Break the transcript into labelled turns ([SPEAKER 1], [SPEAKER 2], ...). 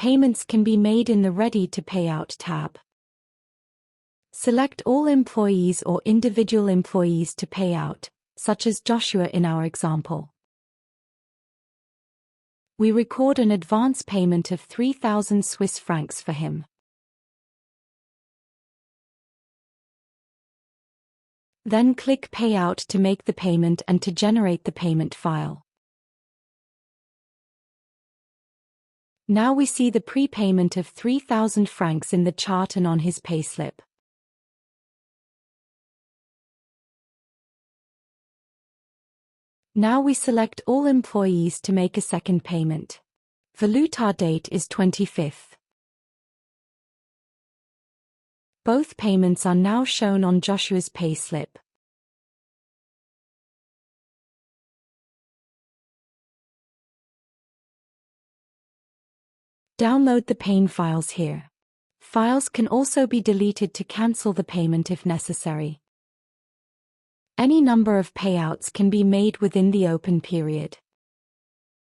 [SPEAKER 1] Payments can be made in the Ready to Payout tab. Select all employees or individual employees to pay out, such as Joshua in our example. We record an advance payment of 3,000 Swiss francs for him. Then click Payout to make the payment and to generate the payment file. Now we see the prepayment of 3,000 francs in the chart and on his payslip. Now we select all employees to make a second payment. Valuta date is 25th. Both payments are now shown on Joshua's payslip. Download the payment files here. Files can also be deleted to cancel the payment if necessary. Any number of payouts can be made within the open period.